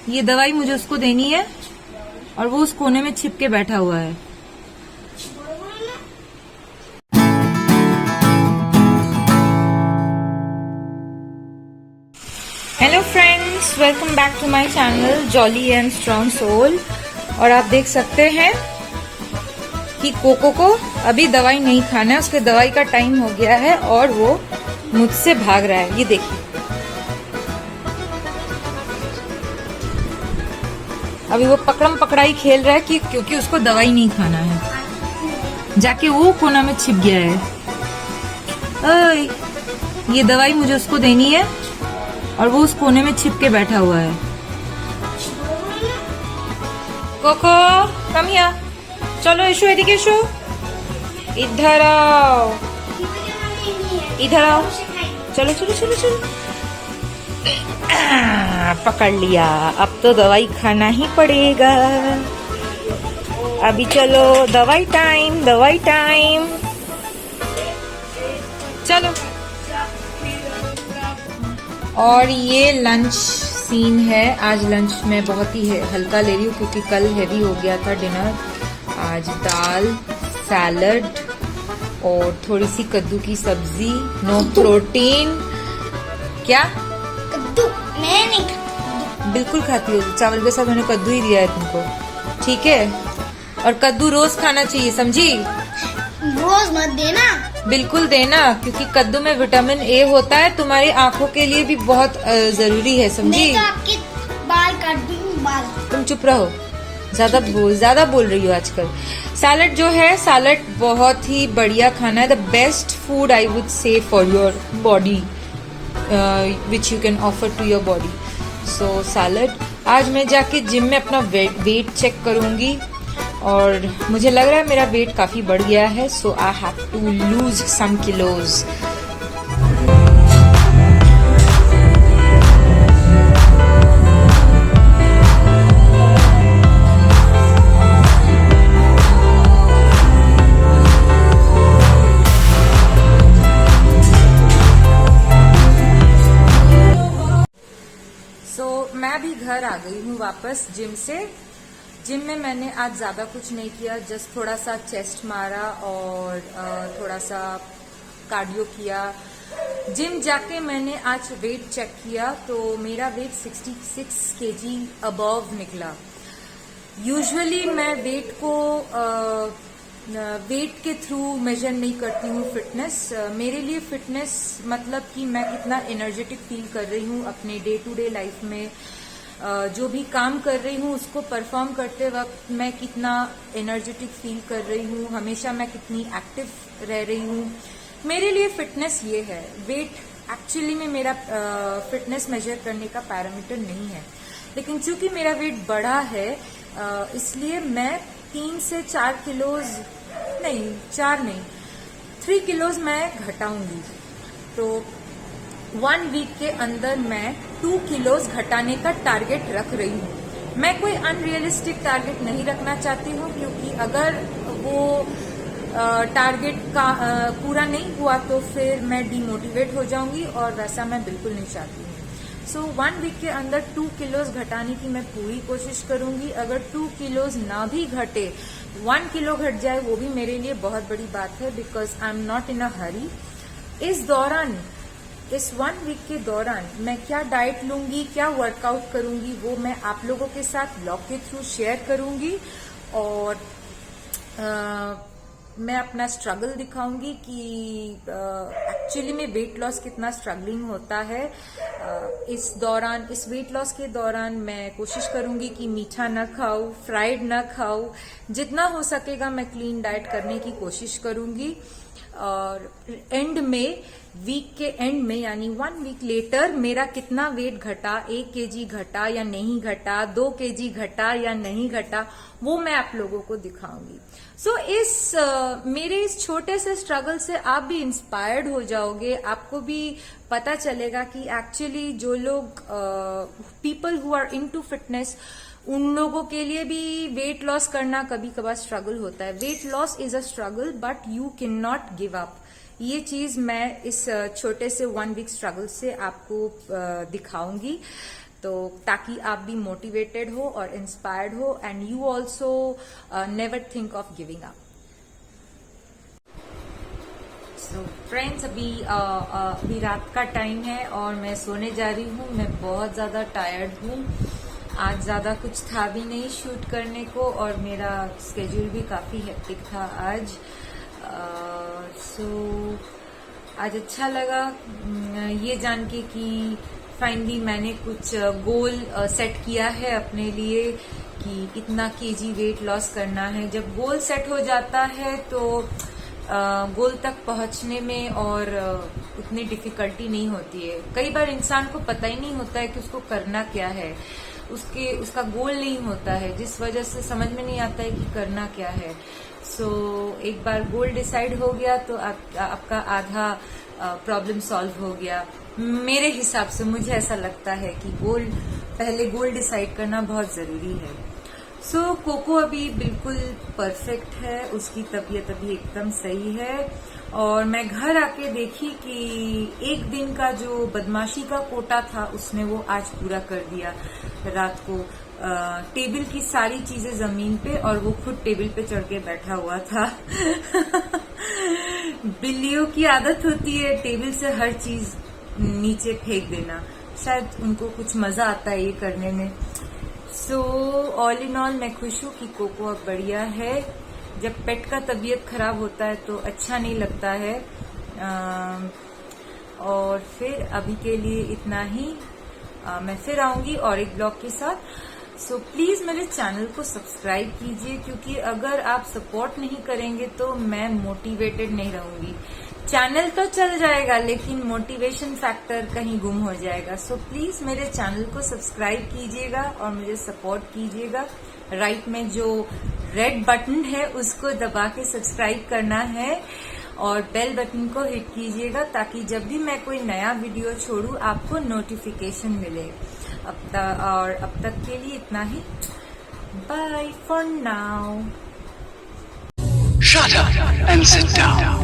ये दवाई मुझे उसको देनी है और वो उस कोने में छिप के बैठा हुआ है। Hello friends, welcome back to my channel jolly and strong soul. और आप देख सकते हैं कि कोको को अभी दवाई नहीं खाना है, उसके दवाई का टाइम हो गया है और वो मुझसे भाग रहा है। ये देखिए, अभी वो पकड़म पकड़ाई खेल रहा है कि क्योंकि उसको दवाई नहीं खाना है। जाके वो कोना में छिप गया है। ओए, ये दवाई मुझे उसको देनी है और वो उस कोने में छिप के बैठा हुआ है। कोको कम हियर, चलो इशू एदिके इशू, इधर आओ, इधर आओ, चलो चलो चलो चलो। पकड़ लिया, अब तो दवाई खाना ही पड़ेगा। अभी चलो, दवाई टाइम, दवाई टाइम, चलो। और ये लंच सीन है। आज लंच में बहुत ही हल्का ले रही हूँ क्योंकि कल हेवी हो गया था डिनर। आज दाल, सैलड और थोड़ी सी कद्दू की सब्जी। No protein. क्या कद्दू? मैं नहीं खाती। बिल्कुल खाती हो, चावल के साथ मैंने कद्दू ही दिया है तुमको, ठीक है? और कद्दू रोज खाना चाहिए, समझी? रोज मत देना। बिल्कुल देना, क्योंकि कद्दू में विटामिन ए होता है, तुम्हारी आंखों के लिए भी बहुत जरूरी है, समझी? मैं तो आपके बाल काट दूंगी, बाल। तुम चुप रहो, ज्यादा बोल रही हो आजकल। सैलड जो है, सैलड बहुत ही बढ़िया खाना है। The best food I would say for your body, which you can offer to your body. So salad. आज मैं जाके जिम में अपना वेट चेक करूंगी और मुझे लग रहा है मेरा वेट काफी बढ़ गया है। So I have to lose some kilos. मैं भी घर आ गई हूँ वापस जिम से। जिम में मैंने आज ज्यादा कुछ नहीं किया, जस्ट थोड़ा सा चेस्ट मारा और थोड़ा सा कार्डियो किया। जिम जाके मैंने आज वेट चेक किया तो मेरा वेट 66 केजी अबव निकला। यूजुअली मैं वेट को वेट के थ्रू मेजर नहीं करती हूँ फिटनेस। मेरे लिए फिटनेस मतलब कि मैं कितना एनर्जेटिक फील कर रही हूँ अपने डे टू डे लाइफ में। जो भी काम कर रही हूँ उसको परफॉर्म करते वक्त मैं कितना एनर्जेटिक फील कर रही हूँ, हमेशा मैं कितनी एक्टिव रह रही हूँ। मेरे लिए फिटनेस ये है। वेट एक्चुअली में मेरा फिटनेस मेजर करने का पैरामीटर नहीं है, लेकिन चूंकि मेरा वेट बढ़ा है इसलिए मैं 3 से 4 किलोज नहीं, 4 नहीं, 3 किलोज मैं घटाऊंगी। तो 1 वीक के अंदर मैं 2 किलोज घटाने का टारगेट रख रही हूँ। मैं कोई अनरियलिस्टिक टारगेट नहीं रखना चाहती हूँ, क्योंकि अगर वो टारगेट का पूरा नहीं हुआ तो फिर मैं डिमोटिवेट हो जाऊंगी और वैसा मैं बिल्कुल नहीं चाहती हूँ। सो 1 वीक के अंदर 2 किलोज घटाने की मैं पूरी कोशिश करूंगी। अगर 2 किलोज ना भी घटे, 1 किलो घट जाए, वो भी मेरे लिए बहुत बड़ी बात है, because I am not in a hurry. इस 1 वीक के दौरान मैं क्या डाइट लूंगी, क्या वर्कआउट करूंगी, वो मैं आप लोगों के साथ ब्लॉग के थ्रू शेयर करूंगी और मैं अपना स्ट्रगल दिखाऊंगी कि एक्चुअली में वेट लॉस कितना स्ट्रगलिंग होता है। इस वेट लॉस के दौरान मैं कोशिश करूंगी कि मीठा न खाऊं, फ्राइड न खाऊं, जितना हो सकेगा मैं क्लीन डाइट करने की कोशिश करूंगी। और एंड में, वीक के एंड में यानी 1 वीक लेटर मेरा कितना वेट घटा, 1 केजी घटा या नहीं घटा, 2 केजी घटा या नहीं घटा, वो मैं आप लोगों को दिखाऊंगी। सो मेरे इस छोटे से स्ट्रगल से आप भी इंस्पायर्ड हो जाओगे। आपको भी पता चलेगा कि एक्चुअली जो लोग people who are into fitness, उन लोगों के लिए भी वेट लॉस करना कभी कभार स्ट्रगल होता है। Weight loss is a struggle but you can not give up. ये चीज मैं इस छोटे से 1 वीक स्ट्रगल से आपको दिखाऊंगी। तो ताकि आप भी मोटिवेटेड हो और इंस्पायर्ड हो and you also never think of giving up. So friends, अभी रात का टाइम है और मैं सोने जा रही हूँ। मैं बहुत ज्यादा टायर्ड हूँ। आज ज्यादा कुछ था भी नहीं शूट करने को और मेरा स्केड्यूल भी काफी हेक्टिक था आज। सो आज अच्छा लगा ये जान के कि फाइनली मैंने कुछ गोल सेट किया है अपने लिए कि इतना केजी वेट लॉस करना है। जब गोल सेट हो जाता है तो गोल तक पहुंचने में और उतनी डिफिकल्टी नहीं होती है। कई बार इंसान को पता ही नहीं होता है कि उसको करना क्या है, उसका गोल नहीं होता है, जिस वजह से समझ में नहीं आता है कि करना क्या है। सो एक बार गोल डिसाइड हो गया तो आपका आधा प्रॉब्लम सॉल्व हो गया। मेरे हिसाब से मुझे ऐसा लगता है कि पहले गोल डिसाइड करना बहुत जरूरी है। सो कोको अभी बिल्कुल परफेक्ट है, उसकी तबीयत अभी एकदम सही है। और मैं घर आके देखी कि एक दिन का जो बदमाशी का कोटा था उसने वो आज पूरा कर दिया। रात को टेबल की सारी चीजें जमीन पे और वो खुद टेबल पे चढ़ के बैठा हुआ था। बिल्लियों की आदत होती है टेबल से हर चीज नीचे फेंक देना, शायद उनको कुछ मजा आता है ये करने में। सो ऑल इन ऑल मैं खुश हूँ कि कोको अब बढ़िया है। जब पेट का तबीयत खराब होता है तो अच्छा नहीं लगता है। और फिर अभी के लिए इतना ही। मैं फिर आऊंगी और एक ब्लॉग के साथ। सो प्लीज मेरे चैनल को सब्सक्राइब कीजिए, क्योंकि अगर आप सपोर्ट नहीं करेंगे तो मैं मोटिवेटेड नहीं रहूंगी। चैनल तो चल जाएगा लेकिन मोटिवेशन फैक्टर कहीं गुम हो जाएगा। सो प्लीज मेरे चैनल को सब्सक्राइब कीजिएगा और मुझे सपोर्ट कीजिएगा। राइट में जो रेड बटन है उसको दबा के सब्सक्राइब करना है और बेल बटन को हिट कीजिएगा ताकि जब भी मैं कोई नया वीडियो छोड़ूं आपको नोटिफिकेशन मिले। अब तक के लिए इतना ही। Bye for now. Shut up and sit down.